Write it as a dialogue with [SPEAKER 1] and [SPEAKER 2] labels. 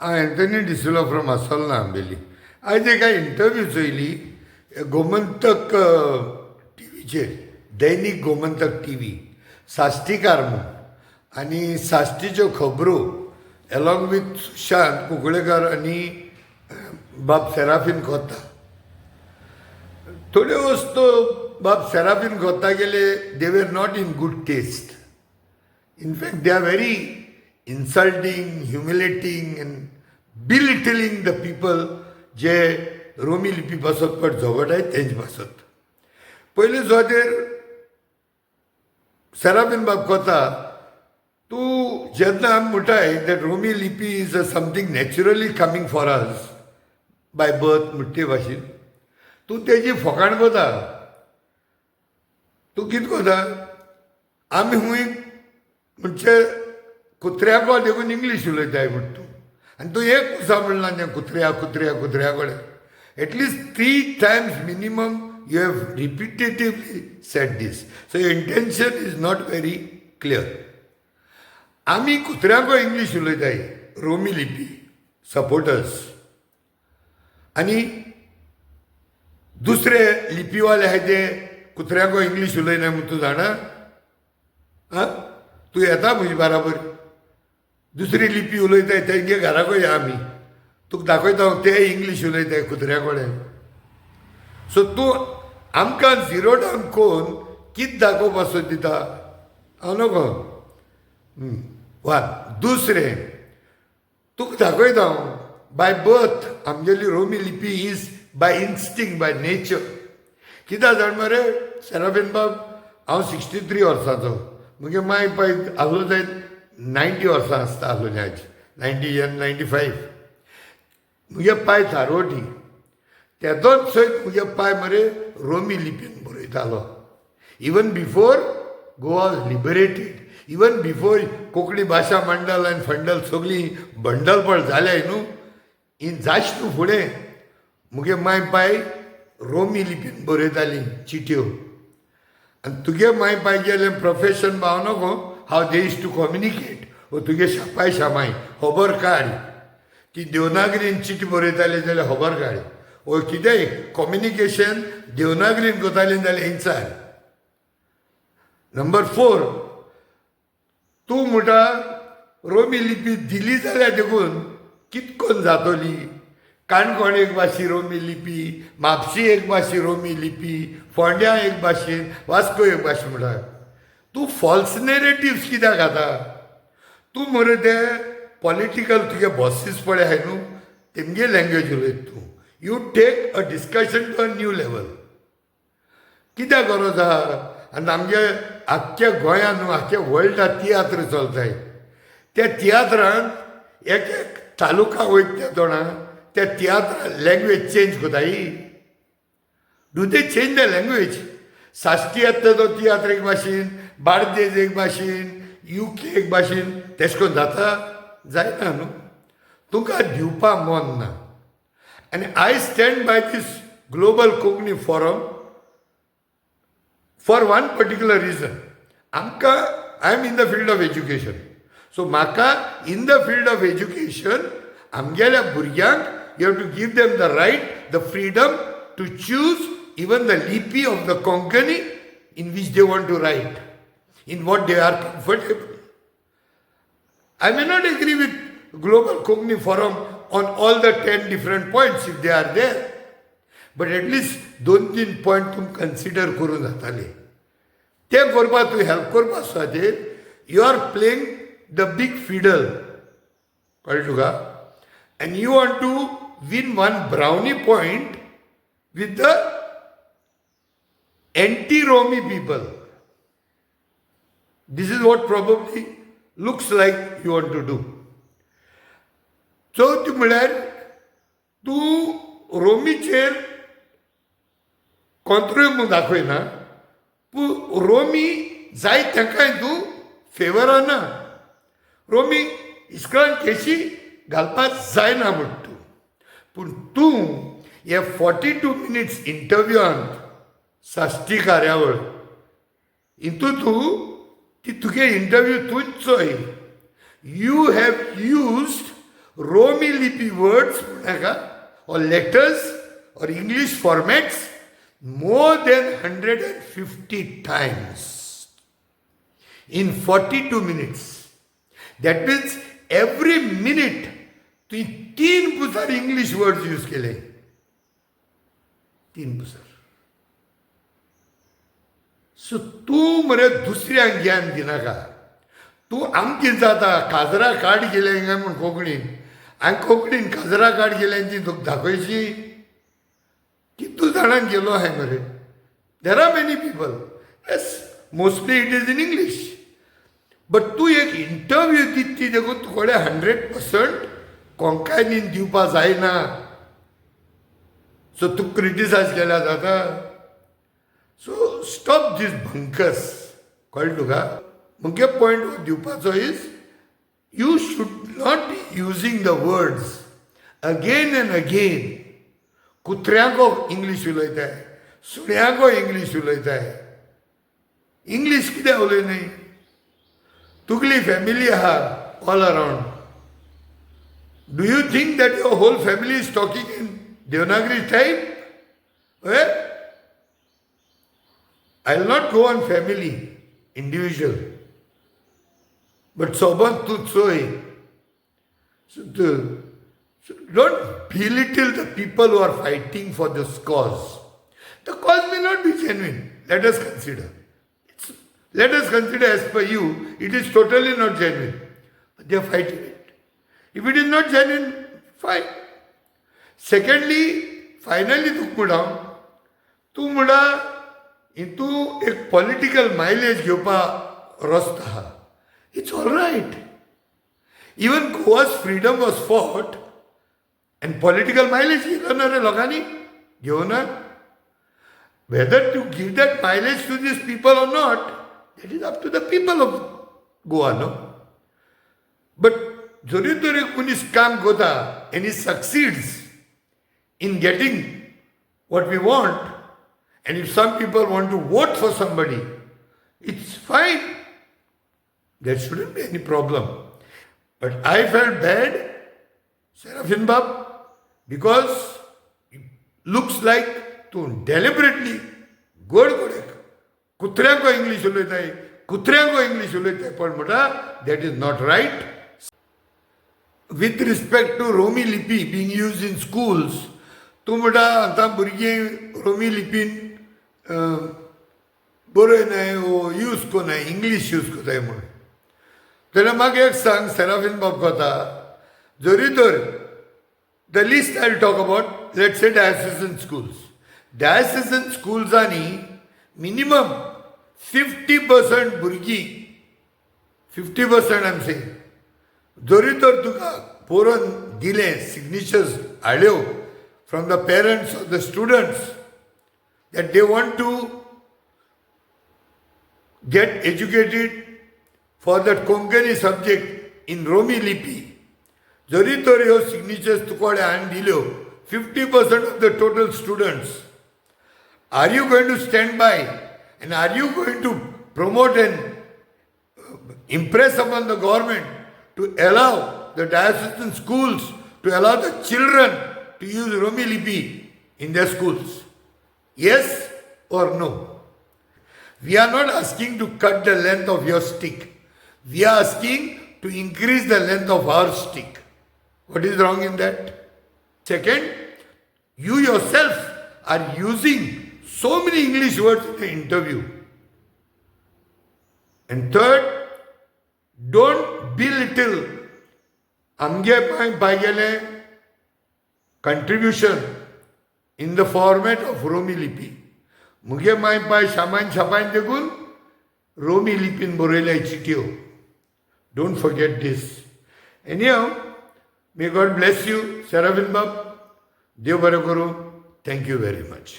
[SPEAKER 1] Anthony D'Silva from Assolna Ambelim. आयज एका interview चोयली गोमंतक टीव्हीचेर, दैनीक गोमंतक टीव्ही, साश्टीकार म्हणून, आनी साश्टीच्यो खबरो अलॉंग विथ सुशांत कुंकळेकर आनी बाब सेराफीन खोता. थोड्यो वस्तू बाब सेराफीन खोता गेले they were not in good taste. In fact they are very insulting, humiliating and belittling the people जे रोमी लिपी बसत पण झगड आहेत तेंच बसत. पयलीं सुवातेर सेराफीन बाब कोता तूं जेन्ना म्हणटाय दॅट रोमी लिपी is a something naturally coming for us by birth म्हणटे भाशेन तूं तेजी फकाण कोता. तूं कितें कोता आमी खूंय म्हणचे कुत्र्याको देखून इंग्लीश उलयताय म्हण तूं, आनी तूं एक पुसा म्हणला न्ही कुत्र्या कुत्र्या कुत्र्या कडेन. At least 3 times minimum you have repetitively said this. So intention is not very clear. आमी कुत्र्याको इंग्लीश उलयताय रोमी लिपी सपोर्टर्स, आनी दुसरे लिपीवाले आहाय ते कुत्र्याको इंग्लीश उलयनाय म्हूण तूं जाणा. तूं येता म्हजी बाराबर. दुसरी लिपी उलयताय तेंगे घराको या आमी तुका दाखयता ते इंग्लीश उलयताय कुत्र्या कडेन. सो तूं आमकां झिरो डावन कोन कितें दाखोवपाचो दिता हांव नोको. वा दुसरें तुका दाखयता हांव बाय बर्थ आमगेली रोमी लिपी is by instinct by nature. कित्याक जाण मरे सेराफीन बाब हांव 63 वर्सांचो. मुगे माय पाय आहलो जायत 90 वर्सां आसता आहलो न्ही आयज 95. मुगे पाय थारोटी तेदोच सयत मुगे पाय मरे रोमी लिपीन बरयतालो. Even before Goa was liberated, even before Konkani Bhasha Mandal आनी फंडल सगळीं बंडलपण जाल्याय न्हू, इन जायच न्हू फुडें मुगे माय पाय रोमी लिपीन बरयताली चिट्यो. आनी तुगे माय पाय गेले प्रोफेशन भाव नको हाव दे इज टू कम्युनिकेट. वो तुगे शापाय शामाय खबर काड ती देवनागरीन चिटी बरयताले जाल्यार खबर काड. वो कितेंय कम्युनिकेशन देवनागरीन कोतालें जाल्यार इंचार. नंबर 4 तूं म्हणटा रोमी लिपी दिली जाल्यार देखून कितकोन जातोली. काणकोण एक भाशी रोमी लिपी, म्हापशी एक भाशी रोमी लिपी, फोंड्या एक भाशेन, वास्को एक भाशेन म्हणटा. तूं फॉल्स नेरेटिव्स कित्याक खाता. तूं मरे ते पॉलिटिकल तुगे बॉसीस पळय आहाय न्हू तेमगे लँग्वेज उलयत तूं. You take a discussion to a new level. कित्याक गरज आहा. आनी आमगे आख्ख्या गोंयांत न्हू आख्ख्या वर्ल्डांत तियात्र चलताय. त्या तियात्रांत एक तालुका वयता तोणा त्या तियात्र लँग्वेज चेंज कोताय. Do they change the language. Sashti येता तो तियात्र एक भाशेन, बार्देज एक भाशेन, UK एक भाशेन, तेश कोन्न जाता जायना न्हू. तुका दिवपा मन ना. आनी I stand by this global Konkani forum for one particular region. आमकां I am in the field of education. So म्हाका in the field of education आमगेल्या भुरग्यांक you have to give them the right, the freedom to choose even the lipi of the konkanni in which they want to write, in what they are comfortable. I may not agree with Global Konkani Forum on all the 10 different points if they are there, but at least 2-3 point tum consider करून जाताले. ते करपा तूं help करपा सुवातेर you are playing the big fiddle, कळ्ळें तुका, and you want to win one brownie point with the anti-Romi people. This is what probably looks like you want to do. So ती म्हळ्यार तूं रोमीचेर कॉन्ट्रोल म्हूण दाखयना, पूण रोमी जाय ताकाय तूं फेवरा ना. रोमी इस्कलान केशी घालपाक जायना म्हण तूं. पूण तूं हे 42 minutes इंटरव्यूआंत साश्टी कार्यावळ हितू तूं ती तुगे इंटरव्यू तूंच चोय. You have used Romi lipi words or letters or English formats more than 150 times in 42 minutes. That means every minute तुम्ही 3 पुसार इंग्लिश वर्ड्स यूज केले. 3 पुसार. सो तूं मरे दुसऱ्यांक ज्ञान दिनाका. तूं आमची जाता काजरा कार्ड गेले काय म्हूण कोंकणीन हांवें कोंकणीन काजरा कार्ड गेले ती तुका दाखोवची. कितू जाणांक गेलो हांवें मरे. There are many people. Yes mostly it is in English. But तूं एक इंटरव्यू दिता देखून तुकोडे 100% कोंकणीन दिवपा जायना. सो तूं क्रिटिसायज केल्या जाता. सो स्टॉप दीस भंकस. कळ्ळें तुका. मुगे पॉयंट दिवपाचो is you should not be using the words again and again. कुत्र्यांको इंग्लीश उलयताय, सुण्यांको इंग्लीश उलयताय. इंग्लीश कितें उलयनाय. तुगली फॅमिली आहा all around. Do you think that your whole family is talking in Devanagari type? I'll not go on family, individual. But soban tutsoi. So don't belittle the people who are fighting for this cause. The cause may not be genuine. Let us consider. Let us consider as per you, it is totally not genuine. But they are fighting it. If it is not genuine, fine. Secondly, finally तूं म्हणा तूं एक political mileage घेवपा रस्तो आहा. It's all right. Even Goa's freedom was fought and political mileage घेतलो ना रे लोकांनी. घेवना. Whether to give that mileage to these people or not, that is up to the people of Goa, no? But जरी तर एक मनीस काम करता and he succeeds in getting what we want, and if some people want to vote for somebody, it's fine. There shouldn't be any problem. But I felt bad, Serafin Bab, because it looks like to deliberately kutreamkodem English उलयताय, kutreamkodem English उलयताय, पण म्हणटा that is not right. With respect to Romi lipi being used in schools, तूं म्हणटा आतां भुरगीं रोमी लिपीन बरयनाय वो use कोनाय, English use कोताय म्हूण. जाल्यार म्हाका एक सांग सेराफीन बाब कोता. जरी तर the list I talk about let's say diocesan schools. Diocesan स्कूल्सांनी मिनिमम 50% भुरगीं 50% आय एम सेइंग. जरी तर तुका बरोवन दिलें सिग्नेचर्स हाडल्यो from the parents of the students that they want to get educated for that konkani subject in Romi lipi. जरी तर ह्यो signatures तुकोडे हाडून दिल्यो 50% of the total students, are you going to stand by and are you going to promote and impress upon the government to allow the diocesan schools to allow the children to use Romi lipi in their schools? Yes or no? We are not asking to cut the length of your stick. We are asking to increase the length of our stick. What is wrong in that? Second, you yourself are using so many English words in the interview. And third, don't belittle amge paigele contribution in the format of Romi lipi. मुगे माय पाय शामान छापायन देखून रोमी लिपीन बरयल्या चिट्यो. Don't forget this. Anyhow, may God bless you, Serafin बाब. देव बरें करूं. Thank you very much.